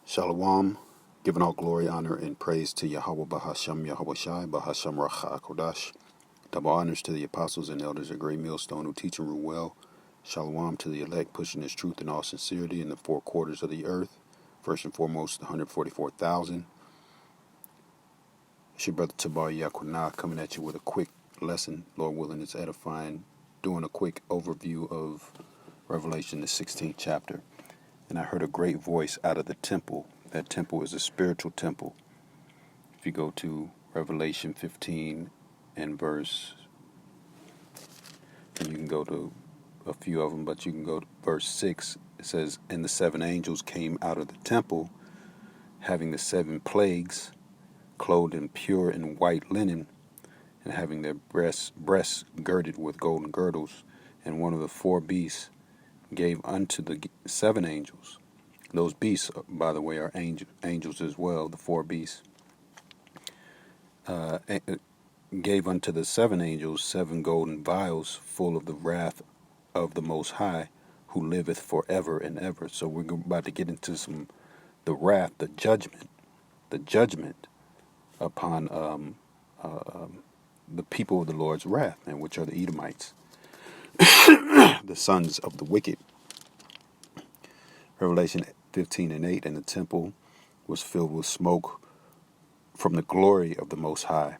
Shalom, giving all glory, honor, and praise to Yahweh Bahasham Yahweh Shai Bahasham Racha Kodash. Double honors to the apostles and elders at Great Millstone who teach and rule well. Shalom to the elect pushing his truth in all sincerity in the four quarters of the earth. First and foremost, the 144,000. It's your brother Tabar Yakunah coming at you with a quick lesson. Lord willing, it's edifying. Doing a quick overview of Revelation, the 16th chapter. And I heard a great voice out of the temple. That temple is a spiritual temple. If you go to Revelation 15 and verse, and you can go to a few of them, but you can go to verse 6. It says, "And the seven angels came out of the temple, having the seven plagues, clothed in pure and white linen, and having their breasts girded with golden girdles. And one of the four beasts gave unto the seven angels." Those beasts, by the way, are angels as well, the four beasts. Gave unto the seven angels 7 golden vials full of the wrath of the Most High, who liveth forever and ever. So we're about to get into the wrath, the judgment upon the people of the Lord's wrath, and which are the Edomites, the sons of the wicked. Revelation 15 and 8, "And the temple was filled with smoke from the glory of the Most High,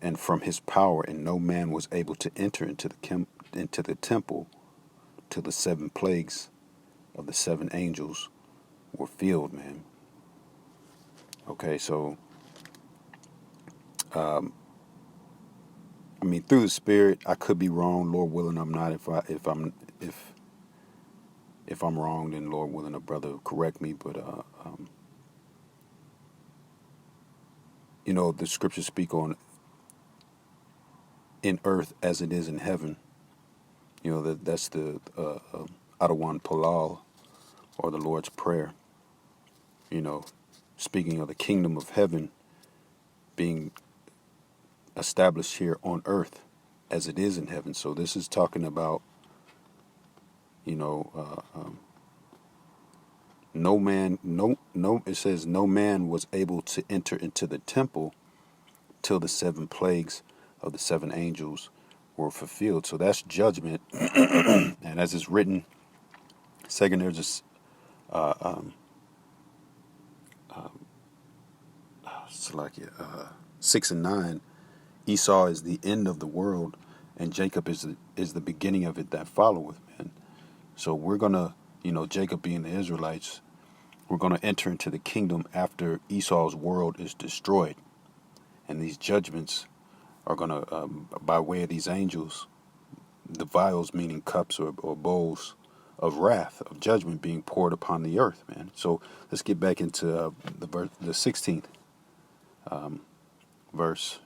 and from his power, and no man was able to enter into the temple till the 7 plagues of the 7 angels were filled," man. Okay, so through the Spirit, I could be wrong. Lord willing, I'm not. If I'm wrong, then Lord willing, a brother correct me. But the scriptures speak on in earth as it is in heaven. That's the Adawan Polal, or the Lord's Prayer. Speaking of the kingdom of heaven being established here on earth as it is in heaven. So this is talking about, no man, it says no man was able to enter into the temple till the 7 plagues of the 7 angels were fulfilled. So that's judgment. And as it's written, second, there's a, 6 and 9, Esau is the end of the world, and Jacob is the beginning of it that followeth, man. So we're gonna, Jacob being the Israelites, we're gonna enter into the kingdom after Esau's world is destroyed, and these judgments are gonna, by way of these angels, the vials meaning cups or bowls of wrath, of judgment being poured upon the earth, man. So let's get back into the 16th verse,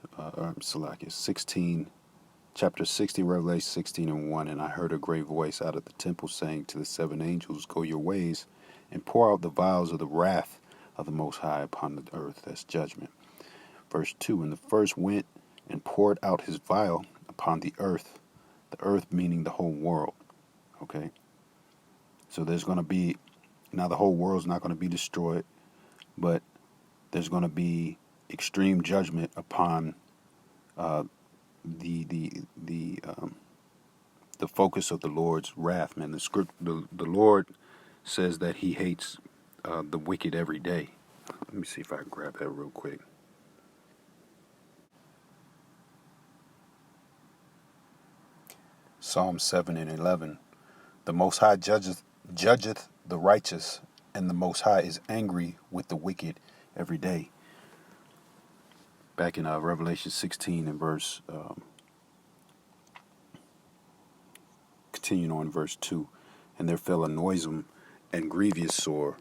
16, chapter 16, Revelation 16 and 1. "And I heard a great voice out of the temple saying to the 7 angels, Go your ways, and pour out the vials of the wrath of the Most High upon the earth." That's judgment. Verse 2, "And the first went and poured out his vial upon the earth meaning the whole world." Okay? So there's going to be, now the whole world's not going to be destroyed, but there's going to be extreme judgment upon the focus of the Lord's wrath, man. The Lord says that He hates the wicked every day. Let me see if I can grab that real quick. Psalm 7 and 11. "The Most High judgeth the righteous, and the Most High is angry with the wicked every day." Back in Revelation 16 and verse, continuing on verse 2, "And there fell a noisome and grievous sore."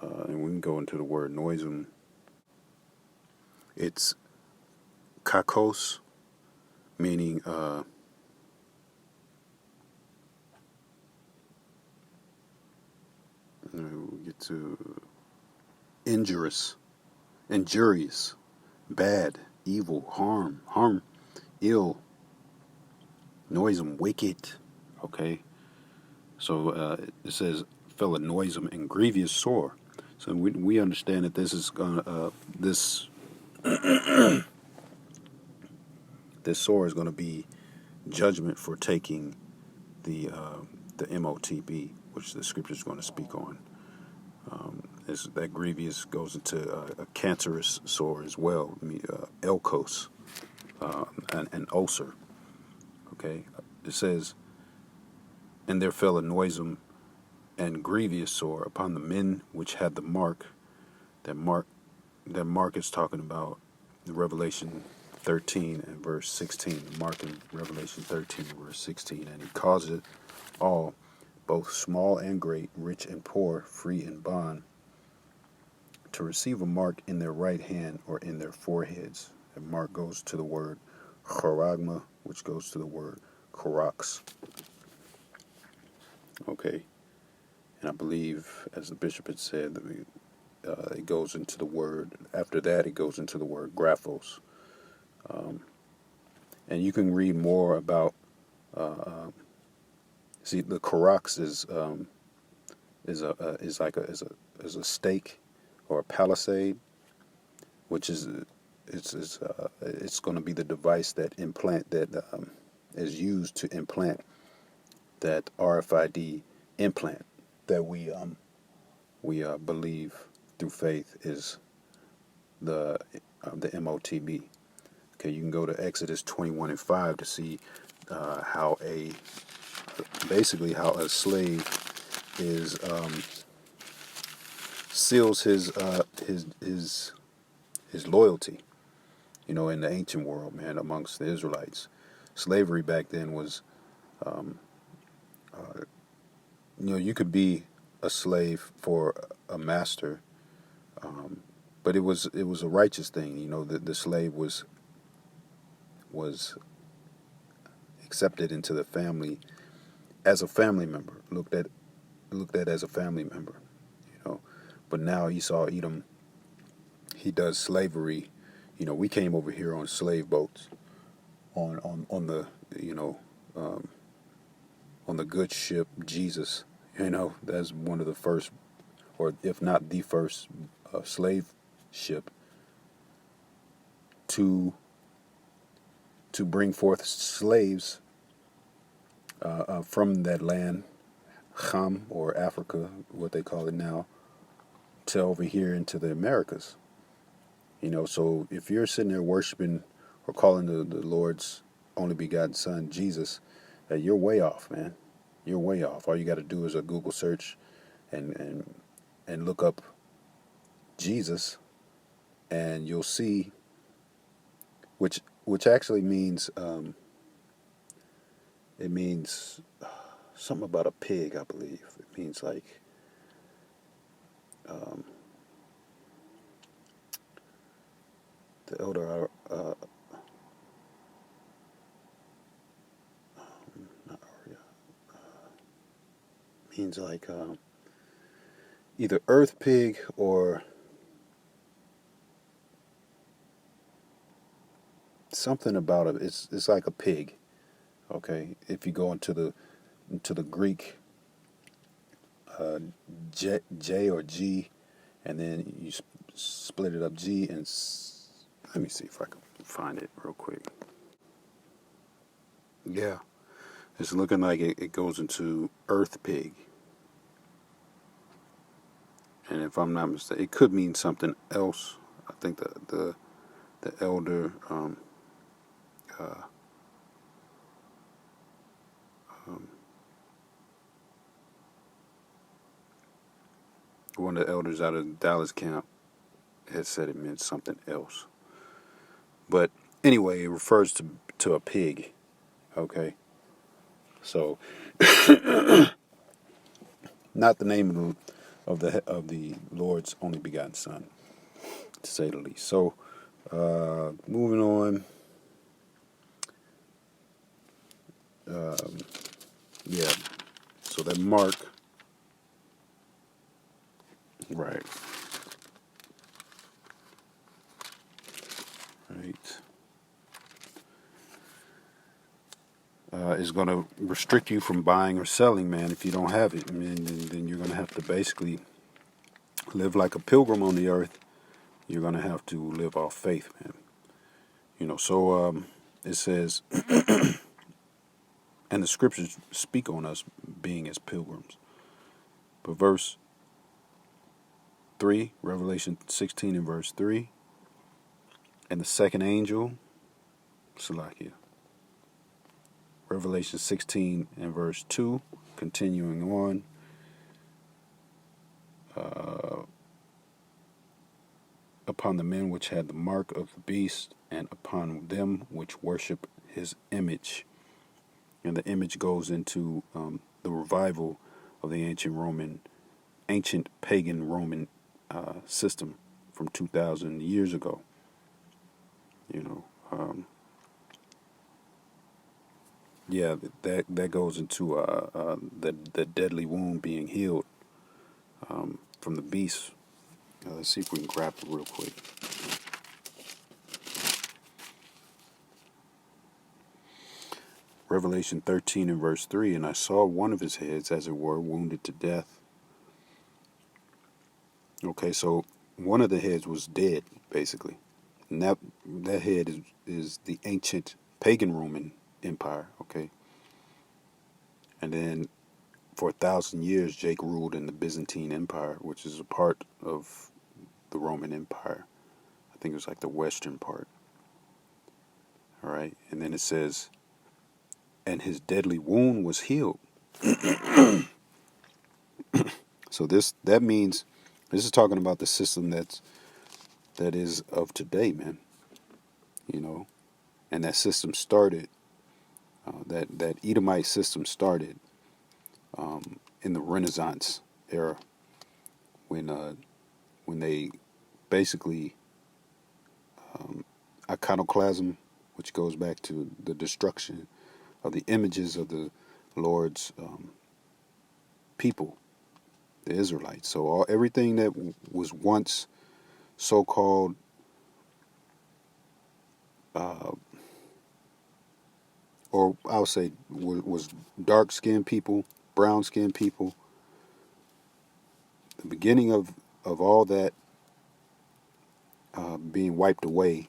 And we can go into the word noisome. It's kakos, meaning we get to injurious, bad, evil, harm, ill, noisome, wicked. Okay, so it says fell a noisome and grievous sore. So we understand that this is gonna this sword is gonna be judgment for taking the MOTB, which the scripture is going to speak on. That grievous goes into a cancerous sore as well, elkos, and ulcer. Okay, it says, and there fell a noisome and grievous sore upon the men which had the mark. That mark is talking about the Revelation 13 and verse 16. The mark in Revelation 13 and verse 16, and he caused it all, both small and great, rich and poor, free and bond, to receive a mark in their right hand or in their foreheads. And mark goes to the word charagma, which goes to the word karax. Okay, and I believe, as the bishop had said, it goes into the word. After that, it goes into the word graphos. And you can read more about. See, the karax is a stake or a palisade, which is it's going to be the device that is used to implant that RFID implant that we believe through faith is the MOTB. Okay, you can go to Exodus 21 and 5 to see how a slave is seals his loyalty. You know, in the ancient world, man, amongst the Israelites, slavery back then was, you could be a slave for a master, but it was a righteous thing. You know, the slave was accepted into the family as a family member, looked at as a family member. You know, but now Esau Edom, he does slavery. You know, we came over here on slave boats, on the on the good ship Jesus. You know, that's one of the first, or if not the first, slave ship to bring forth slaves from that land, Ham, or Africa, what they call it now, to over here into the Americas. You know, so if you're sitting there worshiping or calling the Lord's only begotten Son Jesus, you're way off, man. You're way off. All you got to do is a Google search and look up Jesus, and you'll see, which actually means it means something about a pig, I believe. It means like the elder not Aria, means like either earth pig or something about it. It's like a pig. Okay, if you go into the Greek, J or G, and then you split it up G and let me see if I can find it real quick. Yeah, it's looking like it goes into earth pig, and if I'm not mistaken, it could mean something else. I think the elder one of the elders out of Dallas camp had said it meant something else. But anyway, it refers to a pig. Okay, so not the name of the Lord's only begotten Son, to say the least. So moving on. Yeah. So that mark. Right. Right. Is going to restrict you from buying or selling, man. If you don't have it, I mean, then you're going to have to basically live like a pilgrim on the earth, you're going to have to live off faith, man. So it says, and the scriptures speak on us being as pilgrims. But verse 3, Revelation 16 and verse 3, and the second angel, Salakia. Revelation 16 and verse 2, continuing on, upon the men which had the mark of the beast, and upon them which worship his image. And the image goes into the revival of the ancient pagan Roman system from 2,000 years ago. That goes into the deadly wound being healed from the beast. Let's see if we can grab it real quick. Revelation 13 and verse 3, and I saw one of his heads, as it were, wounded to death. Okay, so one of the heads was dead, basically. And that head is the ancient pagan Roman Empire, okay? And then for 1,000 years, Jake ruled in the Byzantine Empire, which is a part of the Roman Empire. I think it was like the western part. All right, and then it says, and his deadly wound was healed. So that means this is talking about the system that is of today, man. And that system started. That Edomite system started in the Renaissance era, when they basically iconoclasm, which goes back to the destruction of the images of the Lord's people, the Israelites. So everything that was once so-called or I'll say was dark-skinned people, brown-skinned people, the beginning of all that being wiped away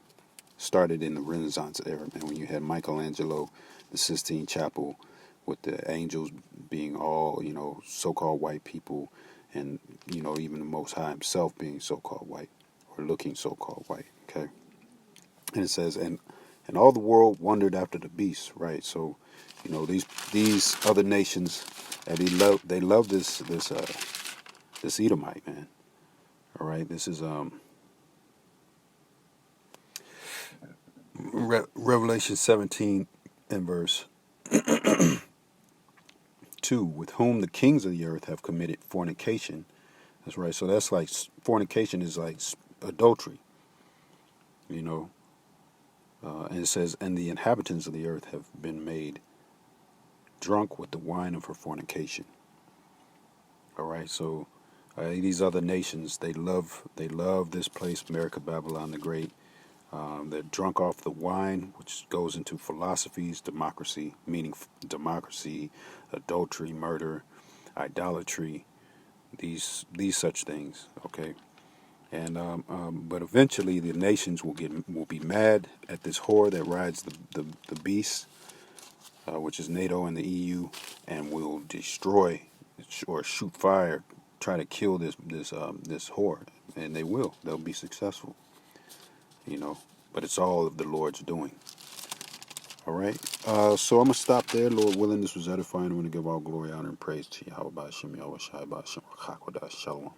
started in the Renaissance era, man, when you had Michelangelo, the Sistine Chapel, with the angels being all, so-called white people, and, even the Most High himself being so-called white, or looking so-called white, okay? And it says, and all the world wondered after the beast, right? So, these other nations, and they love this Edomite, man. All right, this is Revelation 17 and verse 2, with whom the kings of the earth have committed fornication. That's right. So that's like fornication is like adultery, and it says, and the inhabitants of the earth have been made drunk with the wine of her fornication. All right. So these other nations, they love this place, America, Babylon the Great. They're drunk off the wine, which goes into philosophies, democracy, adultery, murder, idolatry, these such things. Okay, and but eventually the nations will be mad at this whore that rides the beast, which is NATO and the EU, and will destroy or shoot fire, try to kill this whore, and they will. They'll be successful. But it's all of the Lord's doing. All right. So I'm going to stop there. Lord willing, this was edifying. I'm going to give all glory, honor, and praise to Yahweh Ba'ashem, Yahweh Shai Ba'ashem, Shalom.